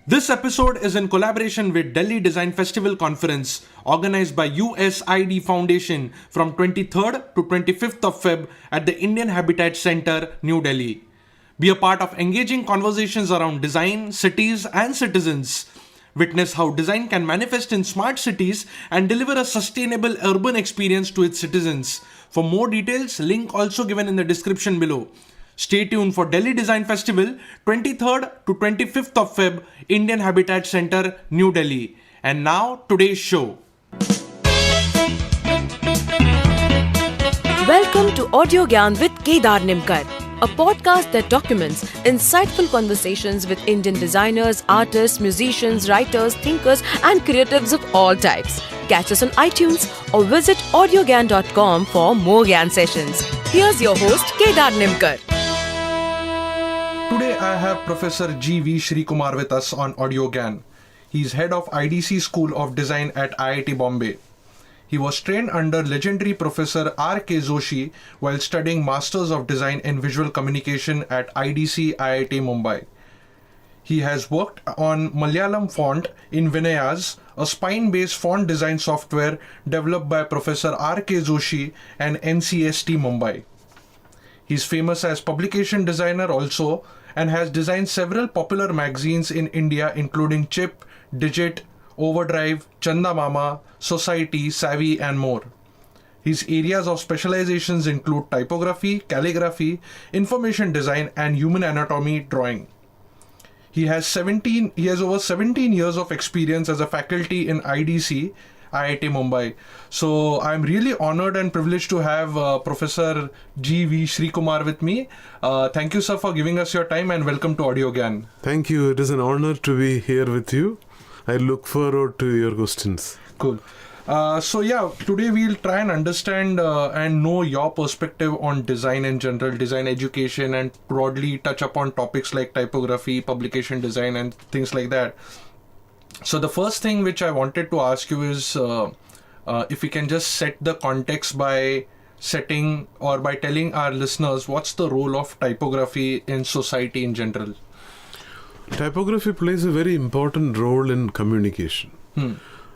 This episode is in collaboration with Delhi Design Festival Conference organized by USID Foundation from 23rd to 25th of Feb at the Indian Habitat Center, New Delhi. Be a part of engaging conversations around design, cities and citizens. Witness how design can manifest in smart cities and deliver a sustainable urban experience to its citizens. For more details, link also given in the description below. Stay tuned for Delhi Design Festival 23rd to 25th of Feb, Indian Habitat Center, New Delhi. And now, today's show. Welcome to Audio Gyan with Kedar Nimkar, a podcast that documents insightful conversations with Indian designers, artists, musicians, writers, thinkers and creatives of all types. Catch us on iTunes or visit audiogyan.com for more Gyan sessions. Here's your host Kedar Nimkar. Today I have Professor G.V. Srikumar with us on Audio Gyan. He's head of IDC School of Design at IIT Bombay. He was trained under legendary Professor R.K. Joshi while studying Masters of Design in Visual Communication at IDC IIT Mumbai. He has worked on Malayalam font in Vinayas, a spine-based font design software developed by Professor R.K. Joshi and NCST Mumbai. He's famous as publication designer also and has designed several popular magazines in India including Chip, Digit, Overdrive, Chanda Mama, Society, Savvy and more. His areas of specializations include typography, calligraphy, information design and human anatomy drawing. He has over 17 years of experience as a faculty in IDC, IIT Mumbai. So I'm really honored and privileged to have Professor G.V. Srikumar with me. Thank you, sir, for giving us your time and welcome to Audio Gyan. Thank you. It is an honor to be here with you. I look forward to your questions. Cool. Today we'll try and understand and know your perspective on design in general, design education, and broadly touch upon topics like typography, publication design, and things like that. So the first thing which I wanted to ask you is if we can just set the context by telling our listeners what's the role of typography in society in general. Typography plays a very important role in communication,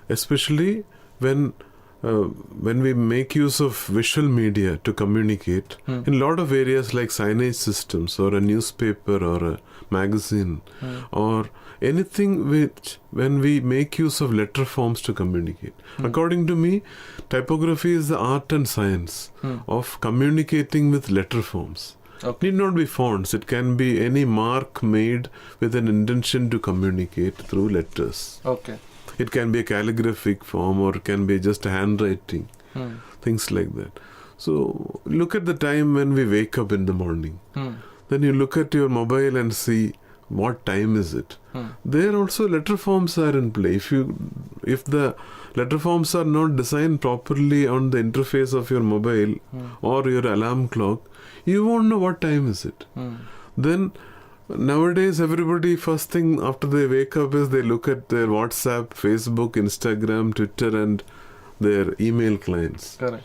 especially when we make use of visual media to communicate in a lot of areas like signage systems or a newspaper or a magazine or anything when we make use of letter forms to communicate. According to me, typography is the art and science of communicating with letter forms. Okay. Need not be fonts. It can be any mark made with an intention to communicate through letters. Okay. It can be a calligraphic form or it can be just a handwriting, things like that. So look at the time when we wake up in the morning. Then you look at your mobile and see what time is it. There also letter forms are in play. If the letter forms are not designed properly on the interface of your mobile or your alarm clock, you won't know what time is it. Then nowadays everybody first thing after they wake up is they look at their WhatsApp, Facebook, Instagram, Twitter and their email clients. Correct.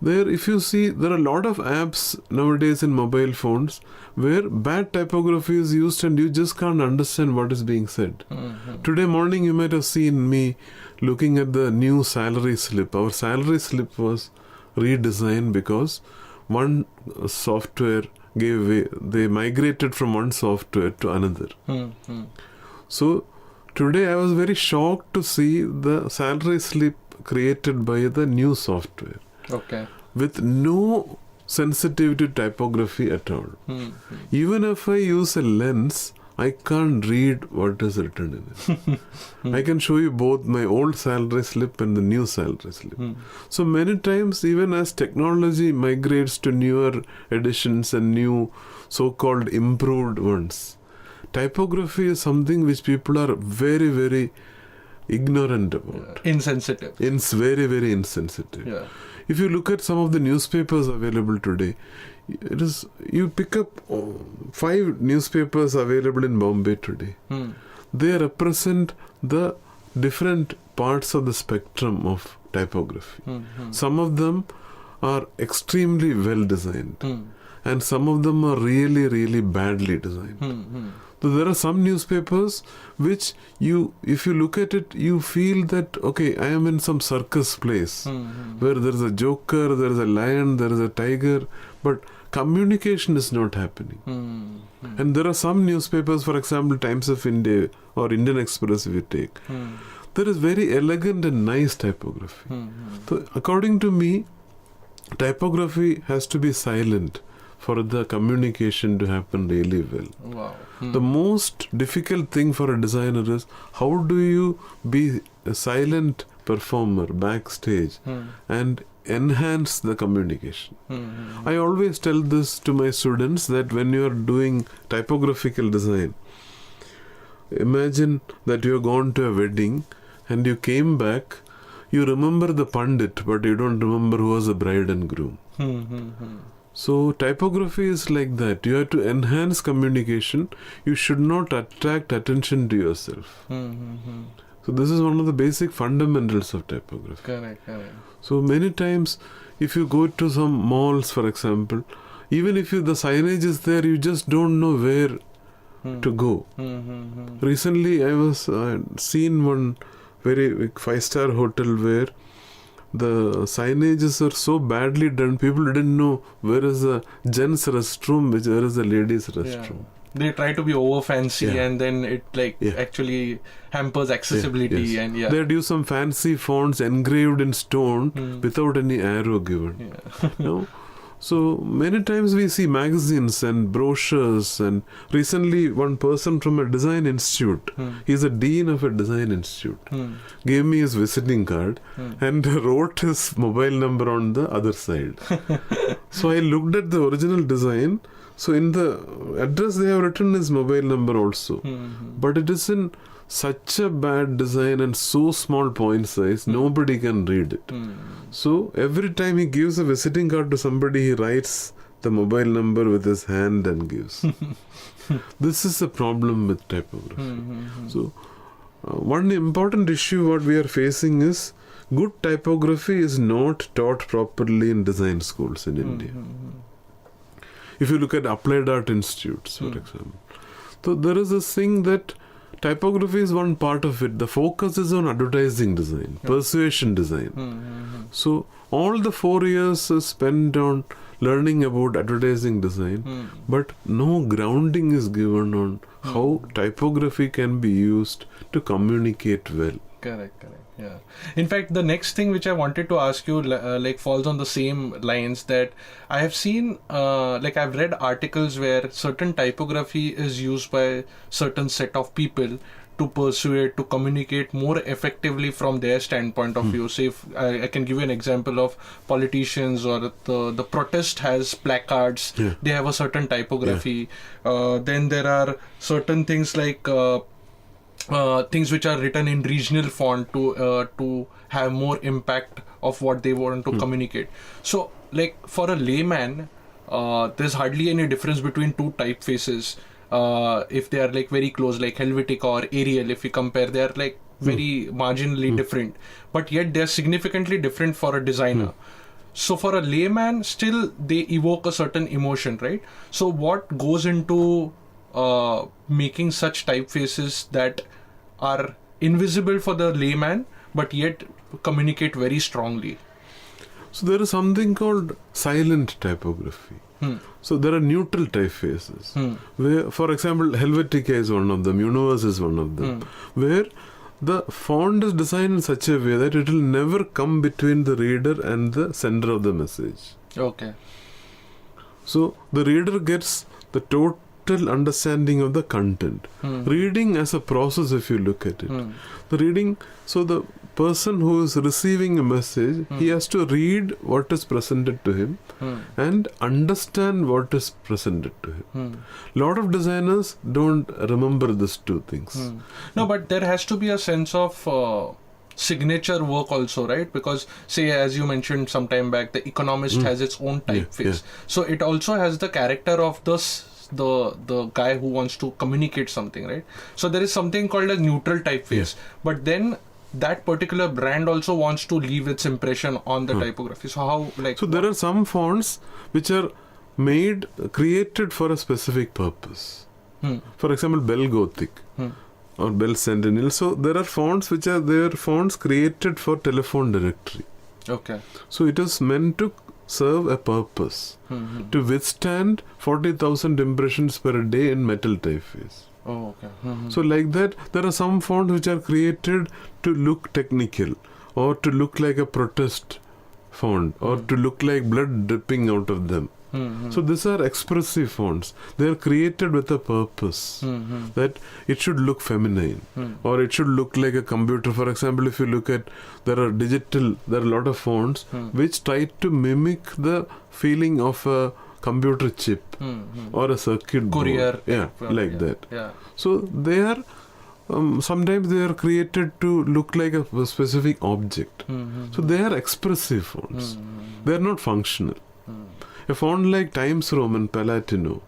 There, if you see, there are a lot of apps nowadays in mobile phones where bad typography is used and you just can't understand what is being said. Today morning you might have seen me looking at the new salary slip. Our salary slip was redesigned because one software gave way. They migrated from one software to another. So today I was very shocked to see the salary slip created by the new software. Okay. With no sensitivity to typography at all. Even if I use a lens, I can't read what is written in it. I can show you both my old salary slip and the new salary slip. So many times, even as technology migrates to newer editions and new so-called improved ones, typography is something which people are very, very ignorant about. Insensitive. It's very, very insensitive. Yeah. If you look at some of the newspapers available today, you pick up 5 newspapers available in Bombay today. They represent the different parts of the spectrum of typography. Some of them are extremely well designed. and some of them are really, really badly designed. So there are some newspapers which if you look at it, you feel that, okay, I am in some circus place where there is a joker, there is a lion, there is a tiger, but communication is not happening. And there are some newspapers, for example, Times of India or Indian Express, if you take, there is very elegant and nice typography. So according to me, typography has to be silent for the communication to happen really well. Wow. The most difficult thing for a designer is how do you be a silent performer backstage and enhance the communication. I always tell this to my students that when you are doing typographical design, imagine that you have gone to a wedding and you came back, you remember the pandit, but you don't remember who was the bride and groom. So typography is like that. You have to enhance communication. You should not attract attention to yourself. So this is one of the basic fundamentals of typography. Correct. So many times, if you go to some malls, for example, even if the signage is there, you just don't know where to go. Recently, I was seen one very big 5-star hotel where the signages are so badly done, people didn't know where is the gents restroom, where is the ladies restroom. They try to be over fancy and then it actually hampers accessibility. And they had used some fancy fonts engraved in stone without any arrow given. So many times we see magazines and brochures, and recently one person from a design institute, he's a dean of a design institute, gave me his visiting card and wrote his mobile number on the other side. So I looked at the original design. So in the address they have written his mobile number also, but it is in such a bad design and so small point size, nobody can read it. So every time he gives a visiting card to somebody, he writes the mobile number with his hand and gives. This is the problem with typography. So one important issue what we are facing is good typography is not taught properly in design schools in India. If you look at applied art institutes, for example, so there is this thing that typography is one part of it. The focus is on advertising design, persuasion design. So all the 4 years is spent on learning about advertising design, but no grounding is given on how typography can be used to communicate well. Correct. Yeah. In fact, the next thing which I wanted to ask you falls on the same lines, that I have seen, I've read articles where certain typography is used by certain set of people to persuade, to communicate more effectively from their standpoint of view. Say, if I can give you an example of politicians, or the protest has placards, they have a certain typography. Then there are certain things like things which are written in regional font to have more impact of what they want to communicate. So, for a layman, there's hardly any difference between two typefaces. If they are very close, like Helvetica or Arial, if you compare, they are very marginally different, but yet they are significantly different for a designer. So for a layman, still they evoke a certain emotion, right? So what goes into making such typefaces that are invisible for the layman but yet communicate very strongly? So there is something called silent typography. So there are neutral typefaces where, for example, Helvetica is one of them, Universe is one of them, where the font is designed in such a way that it will never come between the reader and the sender of the message. Okay. So the reader gets the total understanding of the content. Reading as a process, if you look at it, the reading, so the person who is receiving a message, he has to read what is presented to him and understand what is presented to him. Lot of designers don't remember these two things. No, but there has to be a sense of signature work also, right? Because, say, as you mentioned some time back, the Economist has its own typeface. So it also has the character of the guy who wants to communicate something, right? So there is something called a neutral typeface, but then that particular brand also wants to leave its impression on the typography. So how, so there are some fonts which are created for a specific purpose. For example, Bell Gothic or Bell Sentinel. So there are fonts which are fonts created for telephone directory. Okay. So it is meant to serve a purpose, to withstand 40,000 impressions per day in metal typeface. Oh, okay. So like that, there are some fonts which are created to look technical, or to look like a protest font, or to look like blood dripping out of them. So these are expressive fonts. They are created with a purpose, that it should look feminine, or it should look like a computer. For example, if you look at, there are a lot of fonts which try to mimic the feeling of a computer chip or a circuit Courier. board. Yeah, like that. Yeah. So they are, sometimes they are created to look like a specific object. So they are expressive fonts. They are not functional. A font like Times Roman, Palatino,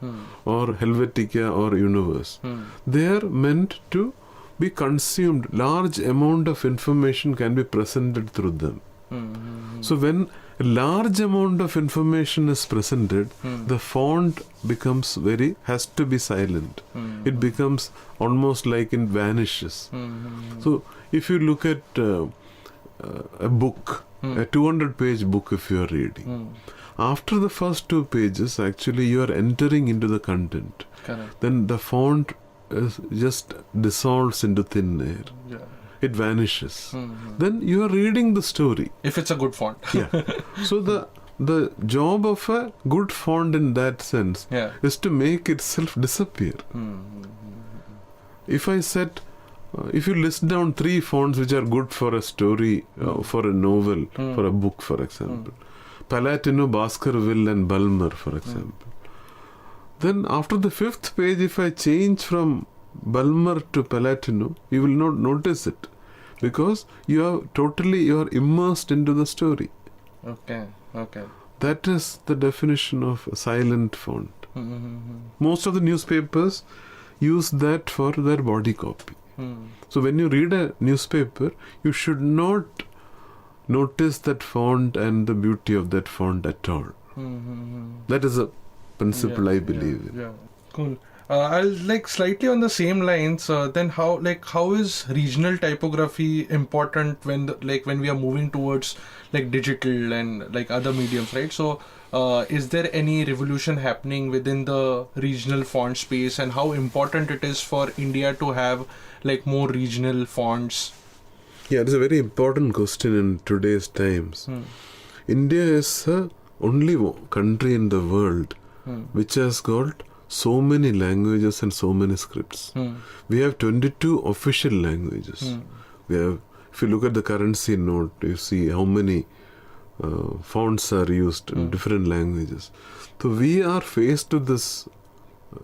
or Helvetica or Universe, they are meant to be consumed. Large amount of information can be presented through them. So when a large amount of information is presented, the font has to be silent. It becomes almost like it vanishes. So if you look at a book, a 200-page book, if you are reading, after the first 2 pages, actually you are entering into the content. Correct. Then the font just dissolves into thin air. Yeah. It vanishes. Then you are reading the story. If it's a good font. Yeah. So the job of a good font in that sense is to make itself disappear. If I said, if you list down 3 fonts which are good for a story, for a novel, for a book, for example, Palatino, Baskerville and Bulmer, for example. Then after the 5th page, if I change from Bulmer to Palatino, you will not notice it, because you are immersed into the story. Okay. That is the definition of a silent font. Most of the newspapers use that for their body copy. So when you read a newspaper, you should not notice that font and the beauty of that font at all. That is a principle I believe in. Yeah. Cool. I'll slightly on the same lines. Then how is regional typography important when we are moving towards digital and other mediums, right? So is there any revolution happening within the regional font space, and how important it is for India to have more regional fonts? Yeah, it's a very important question in today's times. India is the only country in the world which has got so many languages and so many scripts. We have 22 official languages. If you look at the currency note, you see how many fonts are used in different languages. So we are faced with this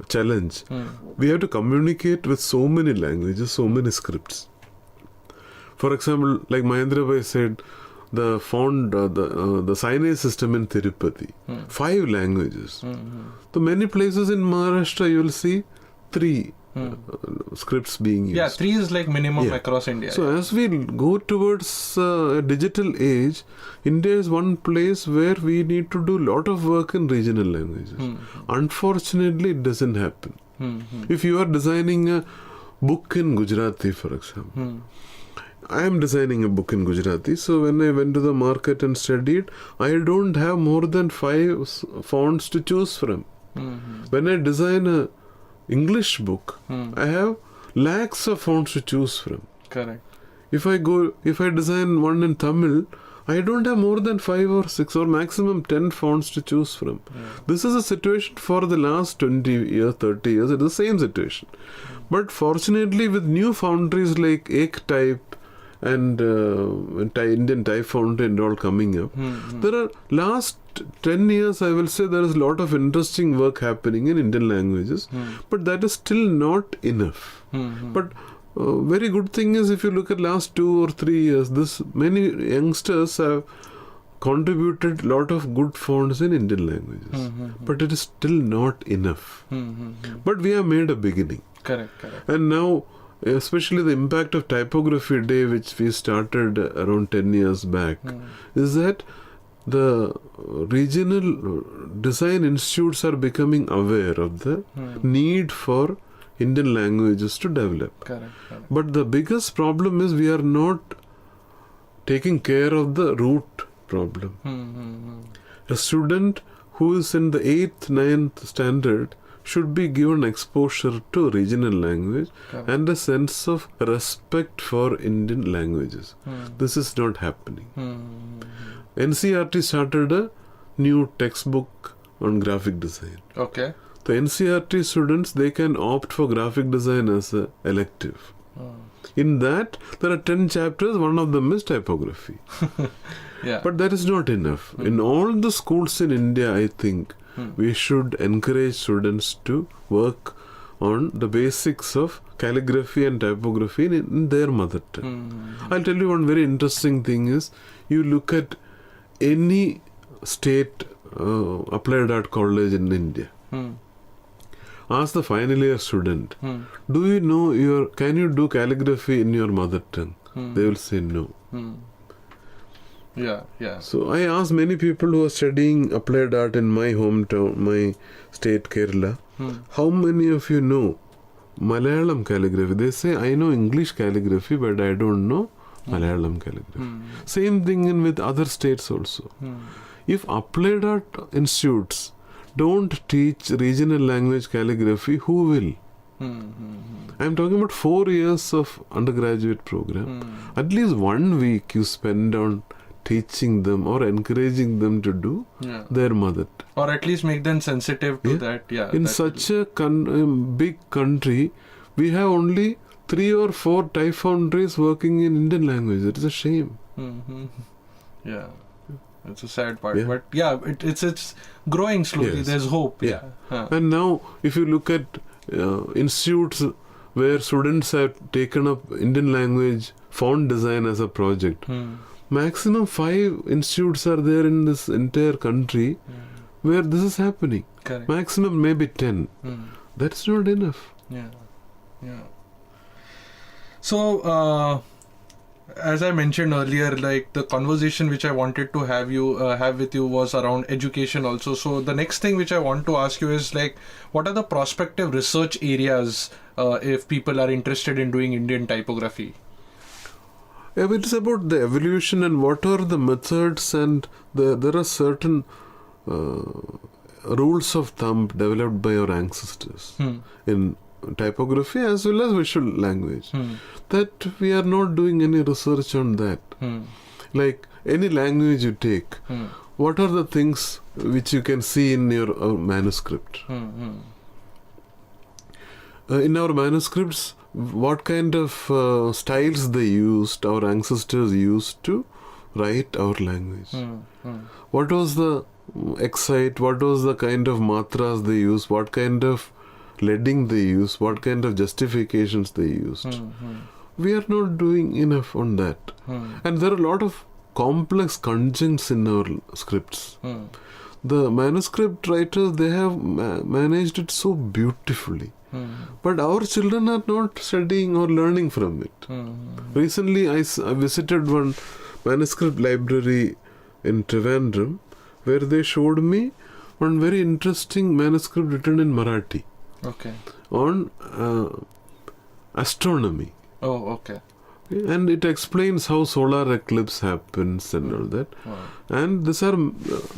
challenge. We have to communicate with so many languages, so many scripts. For example, like Mahendra Bhai said, the font, the signage system in Tirupati, 5 languages. So many places in Maharashtra you will see 3 scripts being used. Yeah, 3 is minimum across India. So as we go towards a digital age, India is one place where we need to do a lot of work in regional languages. Unfortunately, it doesn't happen. If you are designing a book in Gujarati, for example, I am designing a book in Gujarati, so when I went to the market and studied, I don't have more than 5 fonts to choose from. When I design a English book, I have lakhs of fonts to choose from. Correct. If I design one in Tamil, I don't have more than 5 or 6 or maximum 10 fonts to choose from. This is a situation for the last 20 years, 30 years. It's the same situation. But fortunately, with new foundries like Ektype and Indian Type Foundry and all coming up, there are last 10 years, I will say there is a lot of interesting work happening in Indian languages, but that is still not enough. But very good thing is, if you look at last 2 or 3 years, many youngsters have contributed a lot of good fonts in Indian languages, but it is still not enough. But we have made a beginning. Correct. And now, especially the impact of Typography Day, which we started around 10 years back, is that the regional design institutes are becoming aware of the need for Indian languages to develop. Correct. But the biggest problem is we are not taking care of the root problem. A student who is in the 8th, 9th standard should be given exposure to regional language and a sense of respect for Indian languages. This is not happening. NCERT started a new textbook on graphic design. Okay. The NCERT students, they can opt for graphic design as an elective. In that, there are 10 chapters, one of them is typography. Yeah. But that is not enough. In all the schools in India, I think, we should encourage students to work on the basics of calligraphy and typography in their mother tongue. I'll tell you one very interesting thing is, you look at any state applied art college in India. Ask the final year student, do you know can you do calligraphy in your mother tongue? They will say no. Yeah. So I asked many people who are studying applied art in my hometown, my state Kerala, how many of you know Malayalam calligraphy? They say, I know English calligraphy, but I don't know Malayalam calligraphy. Same thing with other states also. If applied art institutes don't teach regional language calligraphy, who will? I am talking about 4 years of undergraduate program. At least 1 week you spend on teaching them or encouraging them to do their mother tongue. Or at least make them sensitive to that. Yeah. In such a big country, we have only 3 or 4 type foundries working in Indian language. It is a shame. Yeah. It's a sad part. Yeah. But yeah, it's growing slowly. Yes. There's hope. Yeah. Huh. And now, if you look at institutes where students have taken up Indian language font design as a project, maximum 5 institutes are there in this entire country where this is happening. Correct. Maximum maybe 10. That's not enough. Yeah. So, as I mentioned earlier, like the conversation which I wanted to have with you was around education also. So the next thing which I want to ask you is like, what are the prospective research areas if people are interested in doing Indian typography? Yeah, but it's about the evolution and what are the methods, and there are certain rules of thumb developed by our ancestors in typography as well as visual language, that we are not doing any research on that. Like any language you take, what are the things which you can see in your manuscript? In our manuscripts, what kind of styles they used, our ancestors used to write our language. What was the excite, what was the kind of matras they used, what kind of leading they used, what kind of justifications they used. We are not doing enough on that. And there are a lot of complex conjuncts in our scripts. The manuscript writers, they have managed it so beautifully. But our children are not studying or learning from it. Recently, I visited one manuscript library in Trivandrum where they showed me one very interesting manuscript written in Marathi. Okay. On astronomy. Oh, okay. And it explains how solar eclipse happens and all that. Wow. And these are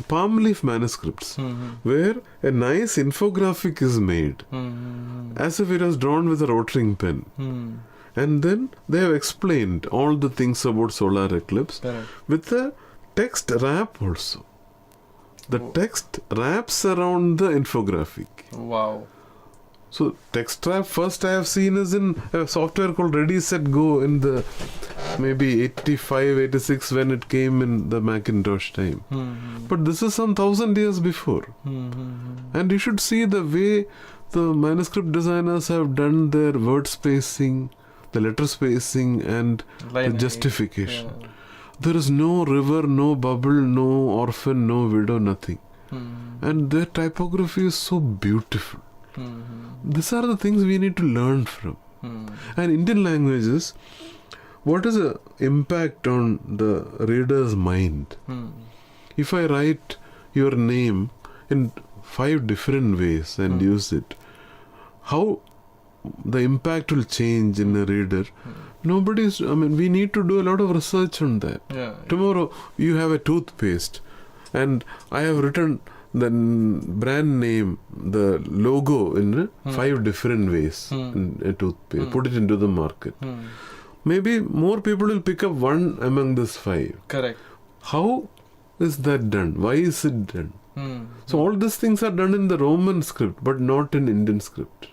palm leaf manuscripts where a nice infographic is made as if it was drawn with a rotring pen. And then they have explained all the things about solar eclipse with a text wrap also. The text wraps around the infographic. Wow. So text wrap first I have seen is in a software called Ready Set Go in the maybe 85, 86 when it came in the Macintosh time. But this is some 1,000 years before. And you should see the way the manuscript designers have done their word spacing, the letter spacing and the justification. There is no river, no bubble, no orphan, no widow, nothing. And their typography is so beautiful. These are the things we need to learn from. And Indian languages, what is the impact on the reader's mind? if I write your name in 5 different ways and use it, how the impact will change in a reader. We need to do a lot of research on that. Yeah. Tomorrow you have a toothpaste and I have written the brand name, the logo in 5 different ways in a toothpaste, put it into the market. Maybe more people will pick up one among these 5. Correct. How is that done? Why is it done? So all these things are done in the Roman script but not in Indian script.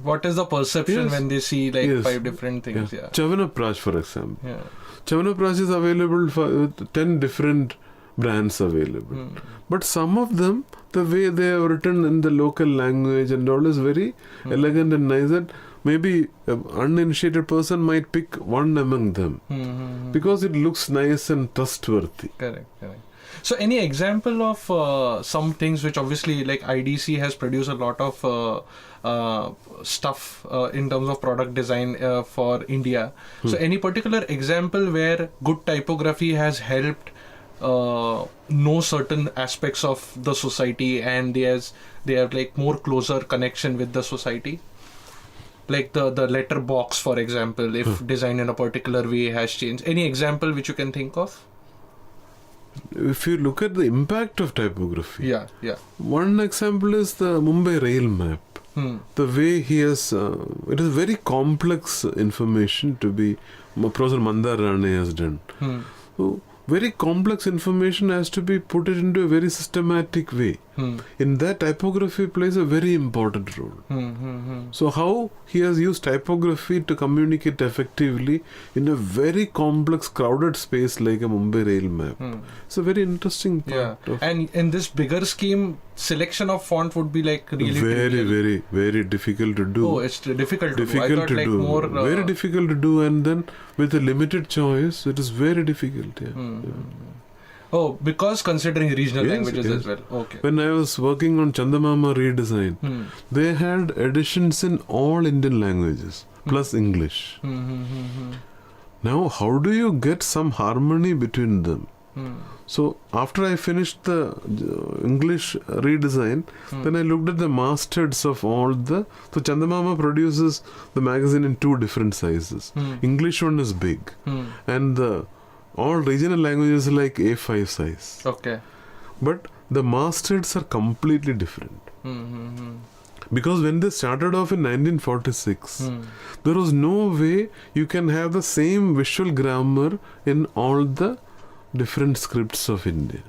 What is the perception when they see 5 different things? Yeah. Chyavanprash, for example. Yeah. Chyavanprash is available for 10 different brands available. But some of them, the way they are written in the local language and all is very elegant and nice, that maybe an uninitiated person might pick one among them because it looks nice and trustworthy. Correct. So any example of some things which obviously like IDC has produced a lot of stuff in terms of product design for India. So any particular example where good typography has helped know certain aspects of the society and they have like more closer connection with the society? Like the letter box, for example, if design in a particular way has changed. Any example which you can think of? If you look at the impact of typography, Yeah. one example is the Mumbai rail map. The way he has, it is very complex information to be, Professor Mandar Rane has done. So, very complex information has to be put it into a very systematic way. In that, typography plays a very important role. So how he has used typography to communicate effectively in a very complex, crowded space like a Mumbai rail map. It's a very interesting part. Yeah. And in this bigger scheme, selection of font would be like really very, very difficult to do. Oh, it's difficult to do. I thought like more very difficult to do, and then with a limited choice, it is very difficult. Oh, because considering regional languages as well. Okay. When I was working on Chandamama redesign, they had editions in all Indian languages plus English. Now, how do you get some harmony between them? So after I finished the English redesign, then I looked at the mastheads of all the. So Chandamama produces the magazine in 2 different sizes. English one is big, and the all regional languages are like A5 size. Okay. But the mastheads are completely different. Because when they started off in 1946, there was no way you can have the same visual grammar in all the different scripts of India.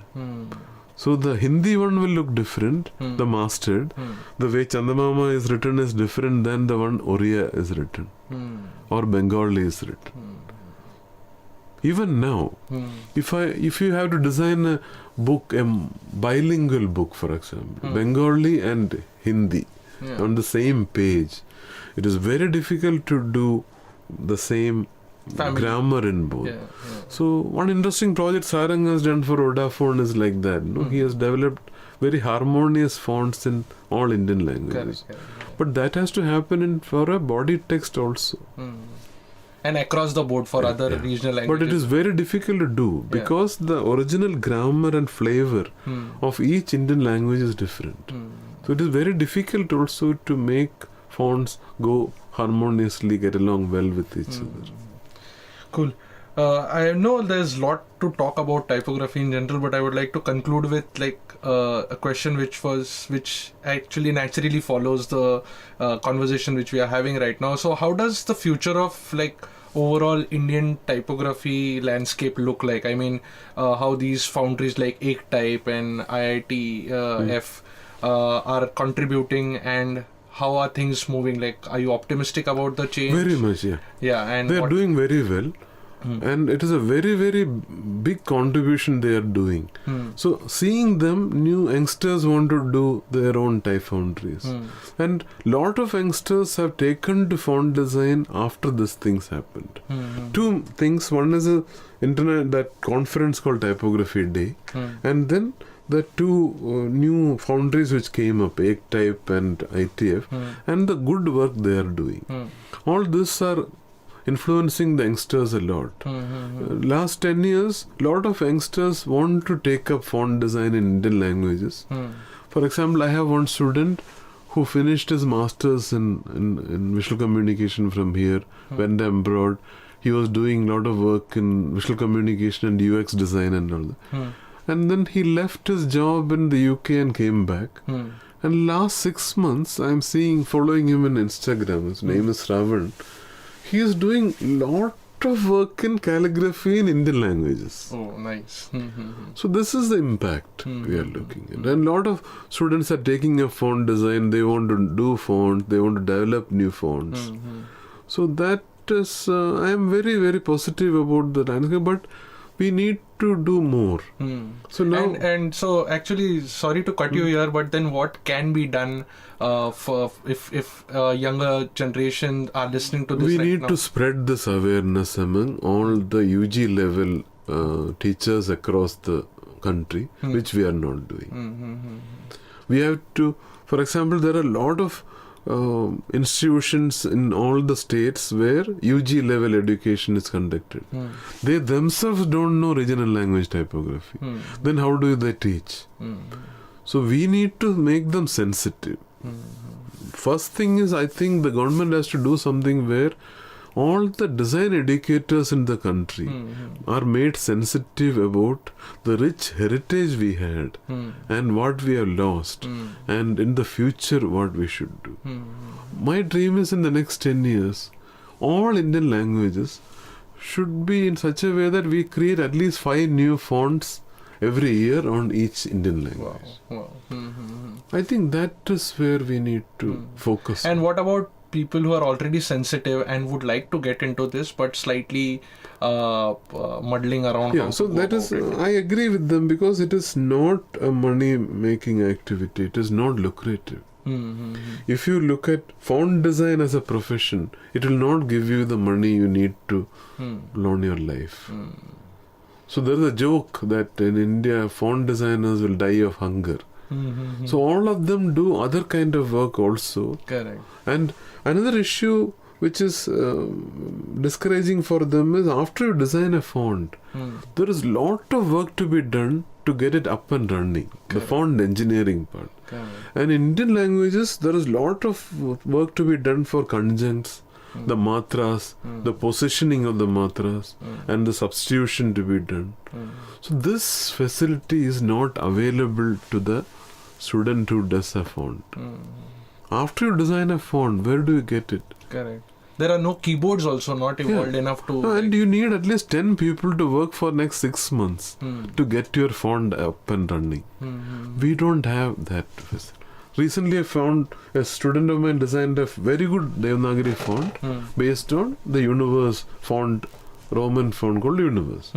So the Hindi one will look different, the masthead. The way Chandamama is written is different than the one Oriya is written or Bengali is written. Even now, if you have to design a book, a bilingual book, for example, Bengali and Hindi on the same page, it is very difficult to do the same grammar in both. So one interesting project Sarang has done for Vodafone is like that. He has developed very harmonious fonts in all Indian languages. Correct. But that has to happen for a body text also. And across the board for other regional languages. But it is very difficult to do because the original grammar and flavor of each Indian language is different. So it is very difficult also to make fonts go harmoniously, get along well with each other. Cool. I know there's a lot to talk about typography in general, but I would like to conclude with like a question which actually naturally follows the conversation which we are having right now. So how does the future of like overall Indian typography landscape look like? I mean, how these foundries like Ektype and IIT are contributing, and how are things moving? Like, are you optimistic about the change? Very much, and they are doing very well. And it is a very, very big contribution they are doing. So seeing them, new youngsters want to do their own type foundries. And lot of youngsters have taken to font design after these things happened. 2 things. One is that conference called Typography Day. And then the 2 new foundries which came up, Ektype and ITF, and the good work they are doing. All this are influencing the youngsters a lot. Last 10 years, a lot of youngsters want to take up font design in Indian languages. For example, I have one student who finished his masters in visual communication from here, went abroad. He was doing a lot of work in visual communication and UX design and all that. And then he left his job in the UK and came back. And last 6 months, I'm following him on Instagram. His name is Ravan. He is doing lot of work in calligraphy in Indian languages. Oh, nice. So this is the impact we are looking at. And a lot of students are taking up font design. They want to do font. They want to develop new fonts. So that is, I am very, very positive about the landscape. But we need to do more. So now, and so actually, sorry to cut you here, but then what can be done for if younger generation are listening to this? We right need now? to spread this awareness among all the UG level teachers across the country, which we are not doing. We have to, for example, there are a lot of institutions in all the states where UG level education is conducted. They themselves don't know regional language typography. Then how do they teach? So we need to make them sensitive. First thing is, I think the government has to do something where all the design educators in the country are made sensitive about the rich heritage we had and what we have lost, and in the future what we should do. My dream is in the next 10 years, all Indian languages should be in such a way that we create at least 5 new fonts every year on each Indian language. Wow. I think that is where we need to focus. And what about people who are already sensitive and would like to get into this but slightly muddling around? Yeah, so that is, I agree with them, because it is not a money making activity. It is not lucrative. If you look at font design as a profession, it will not give you the money you need to learn your life. So there is a joke that in India, font designers will die of hunger. So all of them do other kind of work also. Correct. And another issue which is discouraging for them is, after you design a font, there is lot of work to be done to get it up and running. The font engineering part. And in Indian languages, there is lot of work to be done for conjuncts, the matras, the positioning of the matras, and the substitution to be done. So this facility is not available to the student who does a font. After you design a font, where do you get it? Correct. There are no keyboards also not evolved enough to... And you need at least 10 people to work for next 6 months to get your font up and running. We don't have that facility. Recently I found a student of mine designed a very good Devanagari font based on the Universe font, Roman font called Universe.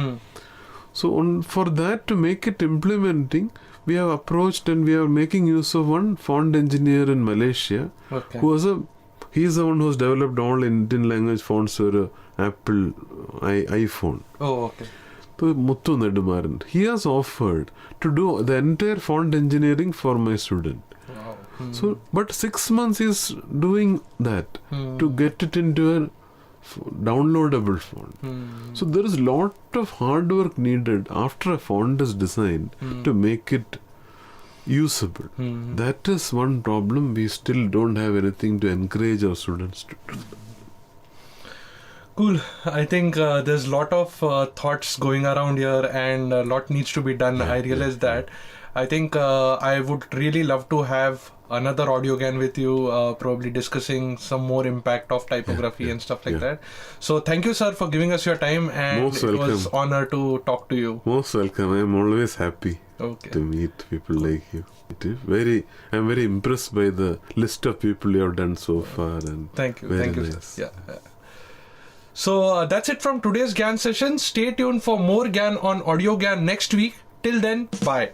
So for that, to make it implementing, we have approached and we are making use of one font engineer in Malaysia, he is the one who has developed all Indian language fonts for Apple iPhone. Oh, okay. So Muthu Nedumaran, he has offered to do the entire font engineering for my student. Wow. So, but 6 months is doing that to get it into a downloadable font. So there is lot of hard work needed after a font is designed to make it usable. That is one problem. We still don't have anything to encourage our students to do. Cool. I think there's a lot of thoughts going around here, and a lot needs to be done. I realize that. I think I would really love to have another AudioGyan with you, probably discussing some more impact of typography and stuff like that. So thank you, sir, for giving us your time, and Most it welcome. was honor to talk to you. Most welcome. I am always happy to meet people like you. I am very impressed by the list of people you have done so far, and thank you. very Thank you, nice. sir. Yeah. So that's it from today's Gyan session. Stay tuned for more Gyan on AudioGyan next week. Till then, bye.